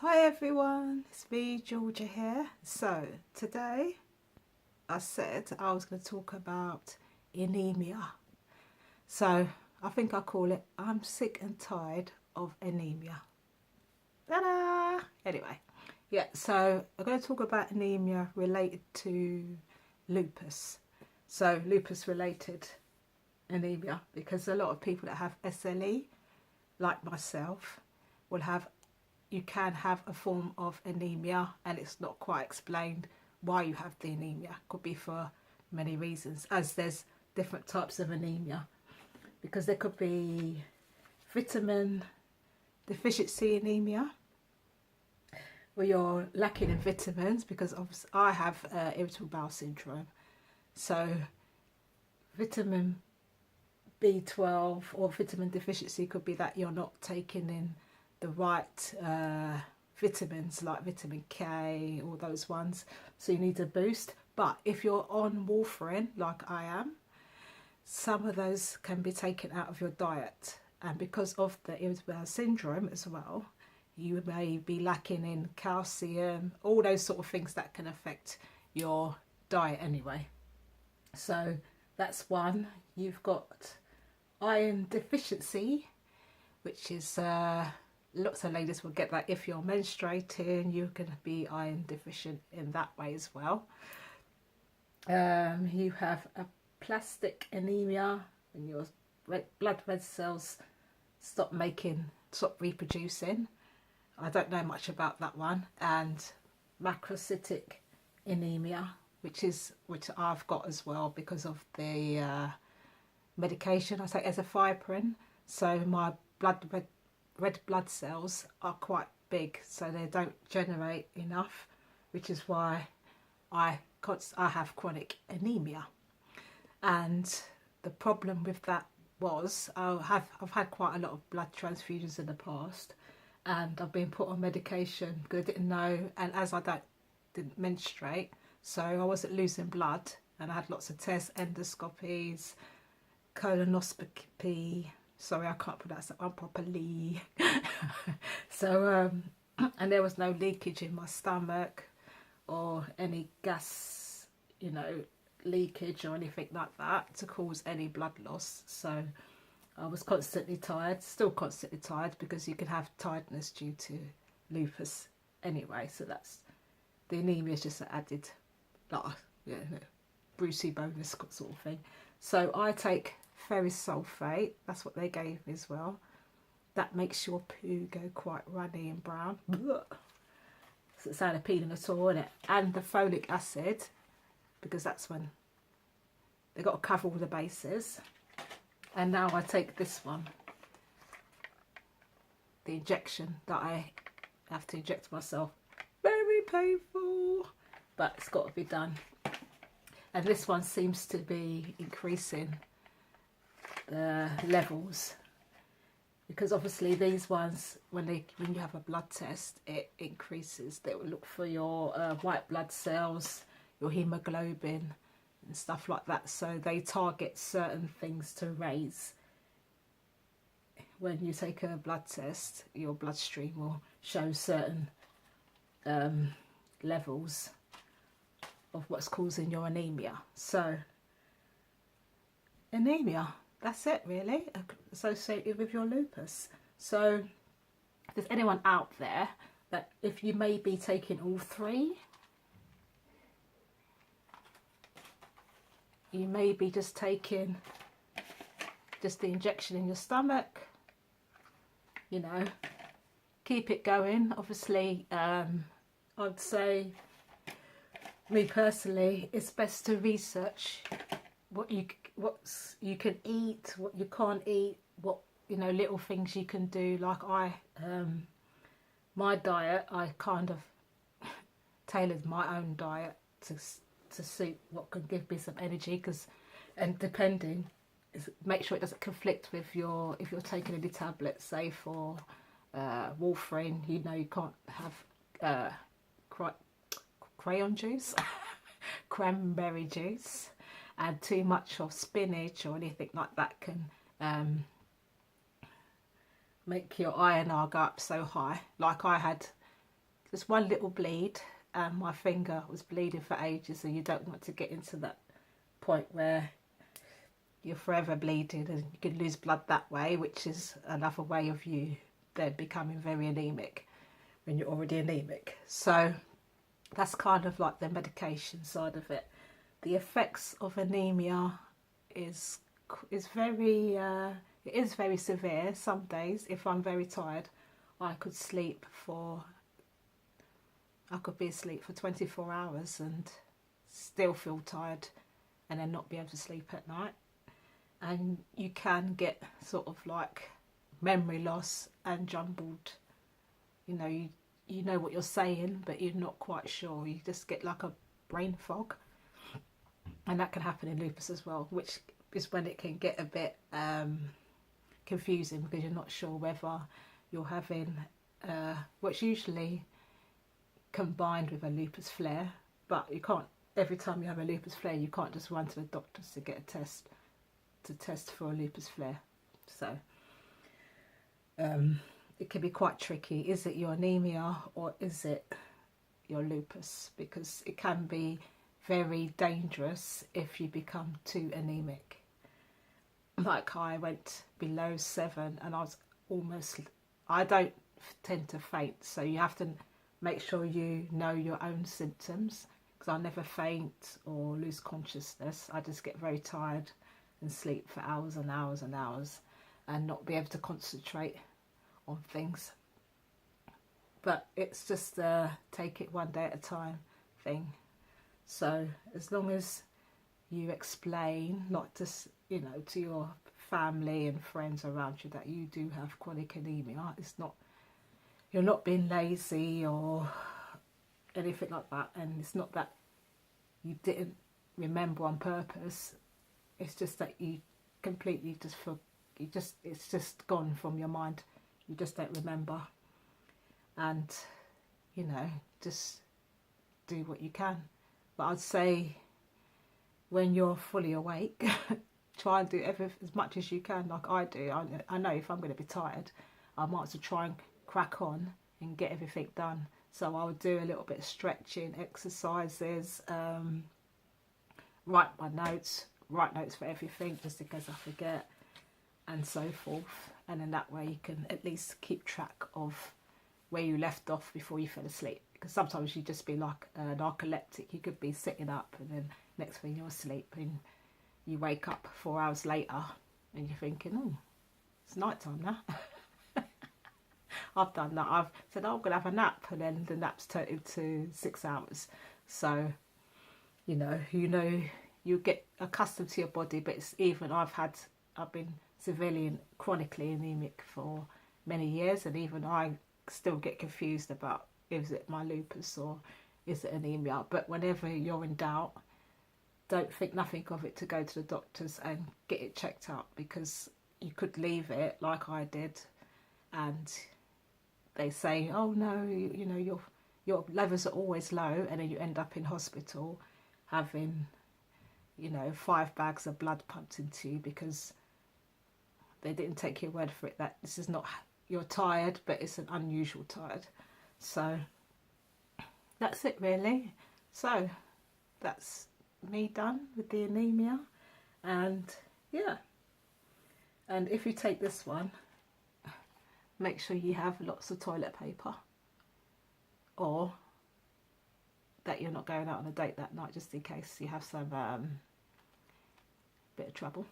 Hi everyone, it's me Georgia here. So today I said I was going to talk about anemia. So I think I call it I'm sick and tired of anemia. Ta-da! Anyway, yeah, so I'm going to talk about anemia related to lupus. So lupus related anemia, because a lot of people that have S.L.E, like myself, will have you can have a form of anemia and it's not quite explained why you have the anemia. Could be for many reasons, as there's different types of anemia, because there could be vitamin deficiency anemia where you're lacking in vitamins, because obviously I have irritable bowel syndrome, so vitamin B12 or vitamin deficiency could be that you're not taking in the right vitamins like vitamin K, all those ones, so you need a boost. But if you're on warfarin like I am, some of those can be taken out of your diet, and because of the irritable bowel syndrome as well, you may be lacking in calcium, all those sort of things that can affect your diet anyway. So that's one. You've got iron deficiency, which is lots of ladies will get that if you're menstruating. You can be iron deficient in that way as well. You have a plastic anemia, when your blood red cells stop reproducing. I don't know much about that one. And macrocytic anemia, which I've got as well because of the medication I take as a fibrin. So my red blood cells are quite big, so they don't generate enough, which is why I have chronic anemia. And the problem with that was I've had quite a lot of blood transfusions in the past, and I've been put on medication because I didn't know, and as I didn't menstruate, so I wasn't losing blood, and I had lots of tests, endoscopies, colonoscopy. Sorry, I can't pronounce that one properly. So, and there was no leakage in my stomach or any gas, leakage or anything like that to cause any blood loss. So I was constantly tired, still constantly tired, because you can have tiredness due to lupus anyway. So that's, the anemia is just an added, Brucey bonus sort of thing. So I take ferrous sulfate, that's what they gave me as well. That makes your poo go quite runny and brown. So it's not appealing at all, isn't it? And the folic acid, because that's when they've got to cover all the bases. And now I take this one, the injection that I have to inject myself. Very painful, but it's got to be done. And this one seems to be increasing the levels, because obviously these ones, when you have a blood test, it increases. They will look for your white blood cells, your hemoglobin and stuff like that, so they target certain things to raise. When you take a blood test, your bloodstream will show certain levels of what's causing your anemia. So anemia, that's it really, associated with your lupus. So if there's anyone out there that, if you may be taking all three, you may be just taking just the injection in your stomach, keep it going. Obviously, I'd say, me personally, it's best to research what you can eat, what you can't eat, what little things you can do. Like my diet, I kind of tailored my own diet to suit what can give me some energy, and depending, make sure it doesn't conflict with if you're taking any tablets, say for warfarin, you can't have crayon juice, cranberry juice, and too much of spinach or anything like that can make your INR go up so high. Like I had just one little bleed, and my finger was bleeding for ages, and you don't want to get into that point where you're forever bleeding and you can lose blood that way, which is another way of you then becoming very anemic when you're already anemic. So that's kind of like the medication side of it. The effects of anemia is very it is very severe. Some days, if I'm very tired, I could be asleep for 24 hours and still feel tired, and then not be able to sleep at night. And you can get sort of like memory loss and jumbled, you know what you're saying, but you're not quite sure. You just get like a brain fog, and that can happen in lupus as well, which is when it can get a bit confusing, because you're not sure whether you're having what's usually combined with a lupus flare. But you can't, every time you have a lupus flare, you can't just run to the doctors to get a test for a lupus flare. So it can be quite tricky. Is it your anemia or is it your lupus? Because it can be very dangerous if you become too anemic. Like I went below 7 and I don't tend to faint, so you have to make sure you know your own symptoms, because I never faint or lose consciousness. I just get very tired and sleep for hours and hours and hours and not be able to concentrate on things. But it's just take it one day at a time thing. So as long as you explain, not just, to your family and friends around you that you do have chronic anemia, you're not being lazy or anything like that, and it's not that you didn't remember on purpose. It's just that you completely it's just gone from your mind. You just don't remember. And, just do what you can. But I'd say when you're fully awake, try and do as much as you can, like I do. I know if I'm going to be tired, I might as well try and crack on and get everything done. So I would do a little bit of stretching, exercises, write notes for everything, just in case I forget, and so forth. And then that way you can at least keep track of where you left off before you fell asleep. Because sometimes you just be like an narcoleptic. You could be sitting up and then next thing you're asleep, and you wake up 4 hours later and you're thinking, oh, it's night time now. I've done that. I've said, oh, I'm going to have a nap, and then the nap's turned into 6 hours. So, you get accustomed to your body. But it's even, I've been severely and chronically anemic for many years, and even I still get confused about, is it my lupus or is it anemia? But whenever you're in doubt, don't think nothing of it to go to the doctors and get it checked out, because you could leave it like I did and they say, oh no, your levels are always low, and then you end up in hospital having 5 bags of blood pumped into you because they didn't take your word for it that this is not, you're tired, but it's an unusual tired. So that's it really. So that's me done with the anemia. And yeah, and if you take this one, make sure you have lots of toilet paper, or that you're not going out on a date that night, just in case you have some bit of trouble.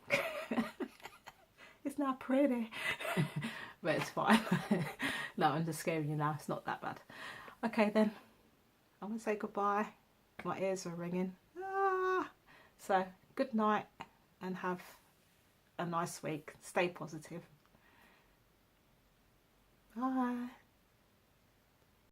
It's not pretty. But it's fine. No, I'm just scaring you now. It's not that bad. Okay then, I'm going to say goodbye. My ears are ringing. So good night and have a nice week. Stay positive. Bye.